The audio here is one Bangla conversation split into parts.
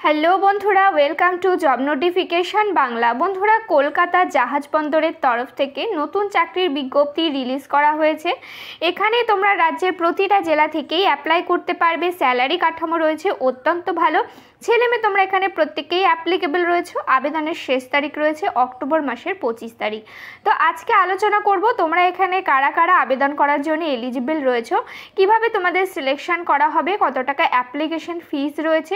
হ্যালো বন্ধুরা, welcome to job notification Bangla. বন্ধুরা, কলকাতা জাহাজ বন্দরের তরফ থেকে নতুন চাকরির বিজ্ঞপ্তি রিলিজ করা হয়েছে। এখানে তোমরা রাজ্যের প্রতিটা জেলা থেকেই অ্যাপ্লাই করতে পারবে। স্যালারি কাঠামো রয়েছে অত্যন্ত ভালো। ছেলে মেয়ে তোমরা এখানে প্রত্যেকেই অ্যাপ্লিকেবল রয়েছে। আবেদনের শেষ তারিখ রয়েছে অক্টোবর মাসের 25 তারিখ। তো আজকে আলোচনা করব তোমরা এখানে কারা কারা আবেদন করার জন্য এলিজিবল রয়েছে, কিভাবে তোমাদের সিলেকশন করা হবে, কত টাকা অ্যাপ্লিকেশন ফিস রয়েছে,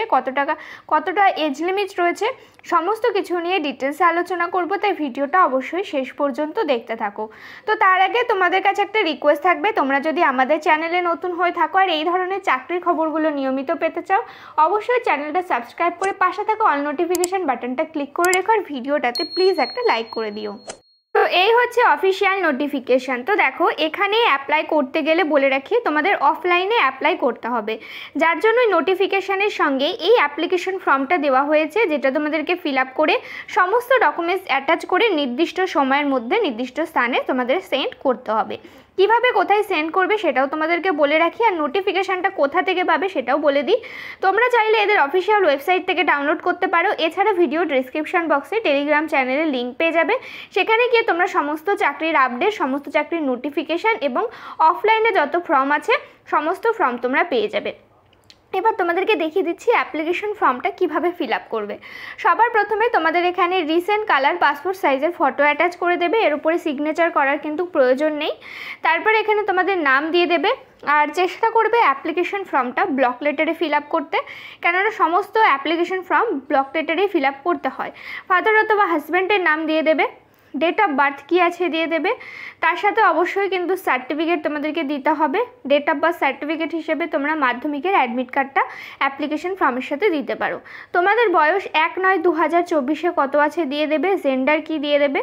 কতটা এজ লিমিট রয়েছে, সমস্ত কিছু নিয়ে ডিটেলসে আলোচনা করব। তাই ভিডিওটা অবশ্যই শেষ পর্যন্ত দেখতে থাকো। তো তার আগে তোমাদের কাছে একটা রিকোয়েস্ট থাকবে, তোমরা যদি আমাদের চ্যানেলে নতুন হয়ে থাকো আর এই ধরনের চাকরির খবরগুলো নিয়মিত পেতে চাও, অবশ্যই চ্যানেলটা সাবস্ক্রাইব করে পাশে থাকা অল নোটিফিকেশন বাটনটা ক্লিক করে রেখো আর ভিডিওটাতে প্লিজ একটা লাইক করে দিও। তো এই হচ্ছে অফিসিয়াল নোটিফিকেশান। তো দেখো, এখানে অ্যাপ্লাই করতে গেলে বলে রাখি তোমাদের অফলাইনে অ্যাপ্লাই করতে হবে, যার জন্য নোটিফিকেশানের সঙ্গে এই অ্যাপ্লিকেশন ফর্মটা দেওয়া হয়েছে, যেটা তোমাদেরকে ফিল আপ করে সমস্ত ডকুমেন্টস অ্যাটাচ করে নির্দিষ্ট সময়ের মধ্যে নির্দিষ্ট স্থানে তোমাদের সেন্ড করতে হবে। কিভাবে কোথায় সেন্ড করবে সেটাও তোমাদেরকে বলে রাখি, আর নোটিফিকেশানটা কোথা থেকে পাবে সেটাও বলে দিই। তোমরা চাইলে এদের অফিসিয়াল ওয়েবসাইট থেকে ডাউনলোড করতে পারো। এছাড়া ভিডিও ডিসক্রিপশন বক্সে টেলিগ্রাম চ্যানেলের লিঙ্ক পেয়ে যাবে। সেখানে গিয়ে তোমরা সমস্ত চাকরির আপডেট, সমস্ত চাকরির নোটিফিকেশান এবং অফলাইনে যত ফর্ম আছে সমস্ত ফর্ম তোমরা পেয়ে যাবে। এবার তোমাদেরকে দেখিয়ে দিচ্ছি অ্যাপ্লিকেশন ফর্মটা কিভাবে ফিল আপ করবে। সবার প্রথমে তোমাদের এখানে রিসেন্ট কালার পাসপোর্ট সাইজের ফটো অ্যাটাচ করে দেবে। এর উপরে সিগনেচার করার কিন্তু প্রয়োজন নেই। তারপরে এখানে তোমাদের নাম দিয়ে দেবে আর চেষ্টা করবে অ্যাপ্লিকেশন ফর্মটা ব্লক লেটারে ফিল আপ করতে, কেননা সমস্ত অ্যাপ্লিকেশন ফর্ম ব্লক লেটারেই ফিল আপ করতে হয়। ফাদার অথবা হাজব্যান্ডের নাম দিয়ে দেবে, ডেট অফ বার্থ কী আছে দিয়ে দেবে, তার সাথে অবশ্যই কিন্তু সার্টিফিকেট তোমাদেরকে দিতে হবে। ডেট অফ বার্থ সার্টিফিকেট হিসেবে তোমরা মাধ্যমিকের অ্যাডমিট কার্ডটা অ্যাপ্লিকেশন ফর্মের সাথে দিতে পারো। তোমাদের বয়স 1/9/2024 কত আছে দিয়ে দেবে, জেন্ডার কি দিয়ে দেবে,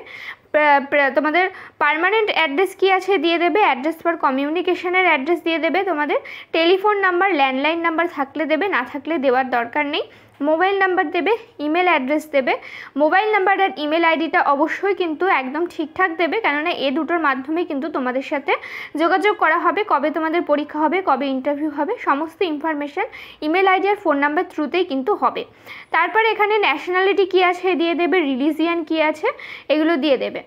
তোমাদের পার্মানেন্ট অ্যাড্রেস কী আছে দিয়ে দেবে, অ্যাড্রেস ফর কমিউনিকেশনের অ্যাড্রেস দিয়ে দেবে, তোমাদের টেলিফোন নাম্বার, ল্যান্ডলাইন নাম্বার থাকলে দেবে, না থাকলে দেওয়ার দরকার নেই, মোবাইল নাম্বার দেবে, ইমেল অ্যাড্রেস দেবে। মোবাইল নাম্বার আর ইমেল আইডিটা অবশ্যই কিন্তু একদম ঠিকঠাক দেবে, কেননা এ দুটোর মাধ্যমে কিন্তু তোমাদের সাথে যোগাযোগ করা হবে। কবে তোমাদের পরীক্ষা হবে, কবে ইন্টারভিউ হবে, সমস্ত ইনফরমেশান ইমেল আইডি আর ফোন নাম্বার থ্রুতেই কিন্তু হবে। তারপরে এখানে ন্যাশনালিটি কী আছে দিয়ে দেবে, রিলিজিয়ান কী আছে এগুলো দিয়ে দেবে।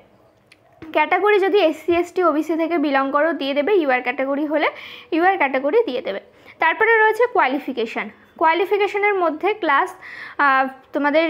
ক্যাটাগরি যদি SC ST OBC থেকে বিলং করো দিয়ে দেবে, UR ক্যাটাগরি হলে UR ক্যাটাগরি দিয়ে দেবে। তারপরে রয়েছে কোয়ালিফিকেশানের মধ্যে ক্লাস তোমাদের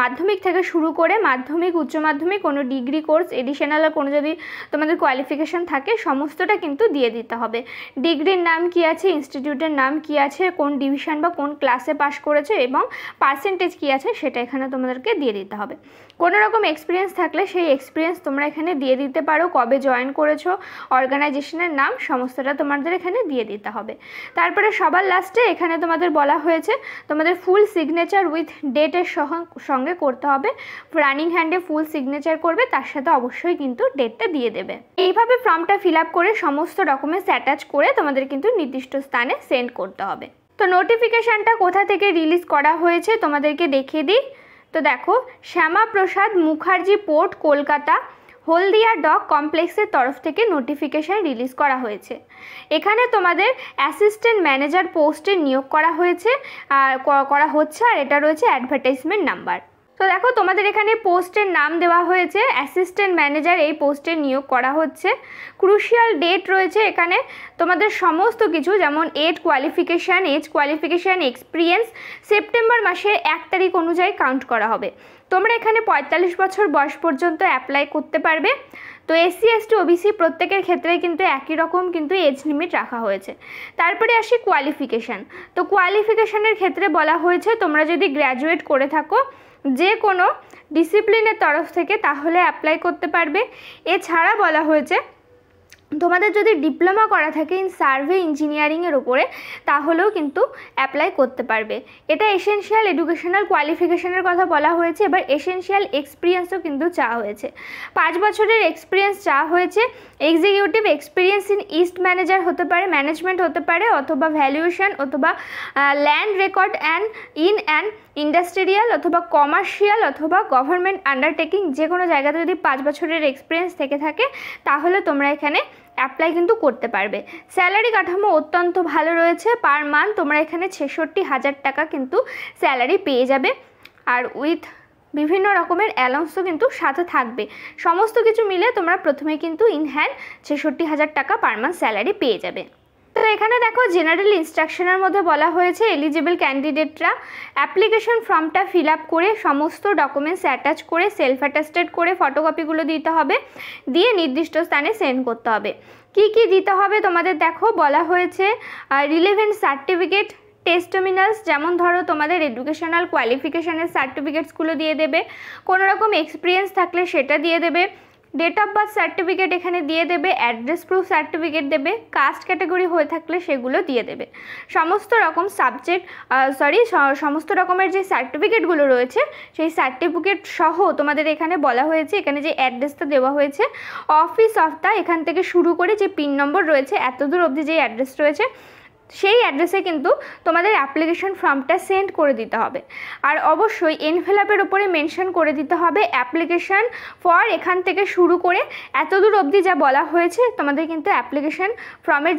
মাধ্যমিক থেকে শুরু করে মাধ্যমিক, উচ্চ মাধ্যমিক, কোনো ডিগ্রি কোর্স, এডিশনাল আর কোনো যদি তোমাদের কোয়ালিফিকেশান থাকে সমস্তটা কিন্তু দিয়ে দিতে হবে। ডিগ্রির নাম কি আছে, ইনস্টিটিউটের নাম কি আছে, কোন ডিভিশন বা কোন ক্লাসে পাশ করেছে এবং পার্সেন্টেজ কি আছে সেটা এখানে তোমাদেরকে দিয়ে দিতে হবে। কোনো রকম এক্সপিরিয়েন্স থাকলে সেই এক্সপিরিয়েন্স তোমরা এখানে দিয়ে দিতে পারো, কবে জয়েন করেছো, অর্গানাইজেশনের নাম, সমস্তটা তোমাদের এখানে দিয়ে দিতে হবে। তারপরে সবার লাস্টে এখানে তোমাদের বলা হয়েছে তোমাদের ফুল সিগনেচার উইথ ডেটের সঙ্গে করতে হবে। রানিং হ্যান্ডে ফুল সিগনেচার করবে, তার সাথে অবশ্যই কিন্তু ডেটটা দিয়ে দেবে। এইভাবে ফর্মটা ফিল আপ করে সমস্ত ডকুমেন্টস অ্যাটাচ করে তোমাদের কিন্তু নির্দিষ্ট স্থানে সেন্ড করতে হবে। তো নোটিফিকেশানটা কোথা থেকে রিলিজ করা হয়েছে তোমাদেরকে দেখিয়ে দিই। তো দেখো, শ্যামাপ্রসাদ মুখার্জি পোর্ট, কলকাতা, হলদিয়া ডক কমপ্লেক্সের তরফ থেকে নোটিফিকেশান রিলিজ করা হয়েছে। এখানে তোমাদের অ্যাসিস্ট্যান্ট ম্যানেজার পোস্টে নিয়োগ করা হচ্ছে আর এটা রয়েছে অ্যাডভার্টাইজমেন্ট নাম্বার। তো দেখো, তোমাদের এখানে পোস্টের নাম দেওয়া হয়েছে অ্যাসিস্ট্যান্ট ম্যানেজার, এই পোস্টে নিয়োগ করা হচ্ছে। ক্রুশিয়াল ডেট রয়েছে এখানে তোমাদের সমস্ত কিছু, যেমন এজ কোয়ালিফিকেশান, এক্সপিরিয়েন্স সেপ্টেম্বর মাসের 1 তারিখ অনুযায়ী কাউন্ট করা হবে। তোমরা এখানে 45 বছর বয়স পর্যন্ত অ্যাপ্লাই করতে পারবে। তো SC ST OBC প্রত্যেকের ক্ষেত্রে কিন্তু একই রকম কিন্তু এজ লিমিট রাখা হয়েছে। তারপরে আসি কোয়ালিফিকেশান। তো কোয়ালিফিকেশানের ক্ষেত্রে বলা হয়েছে তোমরা যদি গ্র্যাজুয়েট করে থাকো যে কোনো ডিসিপ্লিনের তরফ থেকে তাহলে অ্যাপ্লাই করতে পারবে। এছাড়া বলা হয়েছে তোমাদের যদি ডিপ্লোমা করা থাকে ইন সার্ভে ইঞ্জিনিয়ারিংয়ের উপরে তাহলেও কিন্তু অ্যাপ্লাই করতে পারবে। এটা এসেনশিয়াল এডুকেশনাল কোয়ালিফিকেশনের কথা বলা হয়েছে। এবার এসেনশিয়াল এক্সপিরিয়েন্সও কিন্তু চাওয়া হয়েছে, 5 বছরের এক্সপিরিয়েন্স চাওয়া হয়েছে। Executive experience in east manager হতে পারে, ম্যানেজমেন্ট হতে পারে, অথবা ভ্যালুয়েশন, অথবা ল্যান্ড রেকর্ড অ্যান্ড ইন্ডাস্ট্রিয়াল, অথবা কমার্শিয়াল, অথবা গভর্নমেন্ট আন্ডারটেকিং, যে কোনো জায়গাতে যদি 5 বছরের এক্সপিরিয়েন্স থেকে থাকে তাহলে তোমরা এখানে অ্যাপ্লাই কিন্তু করতে পারবে। স্যালারি কাঠামো অত্যন্ত ভালো রয়েছে। পার মান্থ তোমরা এখানে 66,000 টাকা কিন্তু স্যালারি পেয়ে যাবে, আর উইথ বিভিন্ন রকমের অ্যালাউন্সও কিন্তু সাথে থাকবে। সমস্ত কিছু মিলে তোমরা প্রথমে কিন্তু ইন হ্যান্ড 66,000 টাকা পার মান্থ স্যালারি পেয়ে যাবে। তো এখানে দেখো জেনারেল ইনস্ট্রাকশনের মধ্যে বলা হয়েছে এলিজিবল ক্যান্ডিডেটরা অ্যাপ্লিকেশন ফর্মটা ফিল আপ করে সমস্ত ডকুমেন্টস অ্যাটাচ করে সেলফ অ্যাটাস্টেড করে ফটোকপিগুলো দিতে হবে, দিয়ে নির্দিষ্ট স্থানে সেন্ড করতে হবে। কি কি দিতে হবে তোমাদের দেখো বলা হয়েছে রিলেভেন্ট সার্টিফিকেট, টেস্টিমোনিয়ালস, যেমন ধরো তোমাদের এডুকেশনাল কোয়ালিফিকেশানের সার্টিফিকেটসগুলো দিয়ে দেবে, কোনো রকম এক্সপিরিয়েন্স থাকলে সেটা দিয়ে দেবে, ডেট অফ বার্থ সার্টিফিকেট এখানে দিয়ে দেবে, অ্যাড্রেস প্রুফ সার্টিফিকেট দেবে, কাস্ট ক্যাটাগরি হয়ে থাকলে সেগুলো দিয়ে দেবে। সমস্ত রকম সমস্ত রকমের যে সার্টিফিকেটগুলো রয়েছে সেই সার্টিফিকেট সহ তোমাদের এখানে বলা হয়েছে, এখানে যে অ্যাড্রেসটা দেওয়া হয়েছে অফিস অফ দ্য, এখান থেকে শুরু করে যে পিন নম্বর রয়েছে এতদূর অবধি যে অ্যাড্রেস রয়েছে সেই অ্যাড্রেসে কিন্তু তোমাদের অ্যাপ্লিকেশন ফর্মটা সেন্ড করে দিতে হবে। আর অবশ্যই এনভেলপের উপরে মেনশন করে দিতে হবে অ্যাপ্লিকেশন ফর, এখান থেকে শুরু করে এতদূর অবধি যা বলা হয়েছে তোমাদের কিন্তু অ্যাপ্লিকেশন ফর্মের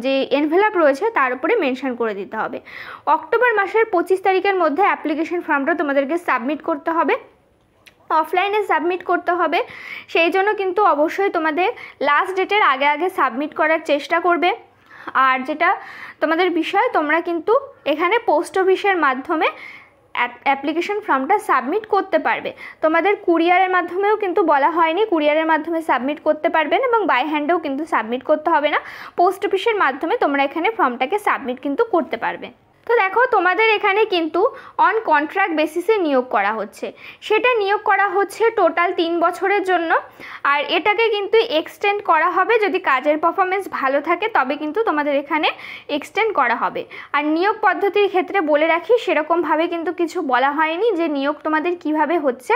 যে এনভেলপ রয়েছে তার উপরে মেনশন করে দিতে হবে। অক্টোবর মাসের 25 তারিখের মধ্যে অ্যাপ্লিকেশন ফর্মটা তোমাদেরকে সাবমিট করতে হবে, অফলাইনে সাবমিট করতে হবে। সেই জন্য কিন্তু অবশ্যই তোমাদের লাস্ট ডেটের আগে আগে সাবমিট করার চেষ্টা করবে। আর যেটা তোমাদের বিষয়, তোমরা কিন্তু এখানে পোস্ট অফিসের মাধ্যমে অ্যাপ্লিকেশন ফর্মটা সাবমিট করতে পারবে। তোমাদের কুরিয়ারের মাধ্যমেও কিন্তু বলা হয়নি, কুরিয়ারের মাধ্যমে সাবমিট করতে পারবেন এবং বাই হ্যান্ডেও কিন্তু সাবমিট করতে হবে না, পোস্ট অফিসের মাধ্যমে তোমরা এখানে ফর্মটাকে সাবমিট কিন্তু করতে পারবে। তো দেখো তোমাদের এখানে কিন্তু অন কন্ট্রাক্ট বেসিসে নিয়োগ করা হচ্ছে, সেটা নিয়োগ করা হচ্ছে টোটাল 3 বছরের জন্য। আর এটাকে কিন্তু এক্সটেন্ড করা হবে, যদি কাজের পারফরমেন্স ভালো থাকে তবে কিন্তু তোমাদের এখানে এক্সটেন্ড করা হবে। আর নিয়োগ পদ্ধতির ক্ষেত্রে বলে রাখি, সেরকমভাবে কিন্তু কিছু বলা হয়নি যে নিয়োগ তোমাদের কিভাবে হচ্ছে।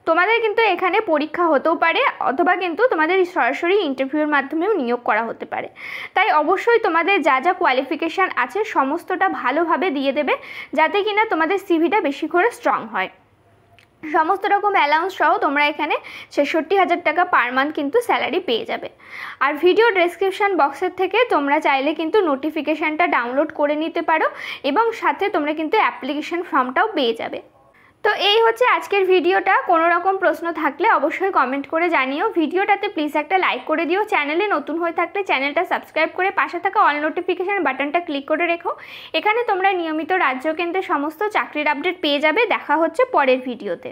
তোমাদের কিন্তু এখানে পরীক্ষা হতেও পারে, অথবা কিন্তু তোমাদের সরাসরি ইন্টারভিউর মাধ্যমেও নিয়োগ করা হতে পারে। তাই অবশ্যই তোমাদের যা যা কোয়ালিফিকেশান আছে সমস্তটা ভালোভাবে দিয়ে দেবে, যাতে কিনা তোমাদের সিভিটা বেশি করে স্ট্রং হয়। সমস্ত রকম অ্যালাউন্স সহ তোমরা এখানে 66,000 টাকা পার মান্থ কিন্তু স্যালারি পেয়ে যাবে। আর ভিডিও ডেসক্রিপশান বক্সের থেকে তোমরা চাইলে কিন্তু নোটিফিকেশানটা ডাউনলোড করে নিতে পারো, এবং সাথে তোমরা কিন্তু অ্যাপ্লিকেশন ফর্মটাও পেয়ে যাবে। তো এই হচ্ছে আজকের ভিডিওটা। কোনো রকম প্রশ্ন থাকলে অবশ্যই কমেন্ট করে জানিও। ভিডিওটাতে প্লিজ একটা লাইক করে দিও। চ্যানেলে নতুন হয়ে থাকলে চ্যানেলটা সাবস্ক্রাইব করে পাশে থাকা অল নোটিফিকেশান বাটনটা ক্লিক করে রেখো। এখানে তোমরা নিয়মিত রাজ্য কেন্দ্রের সমস্ত চাকরির আপডেট পেয়ে যাবে। দেখা হচ্ছে পরের ভিডিওতে।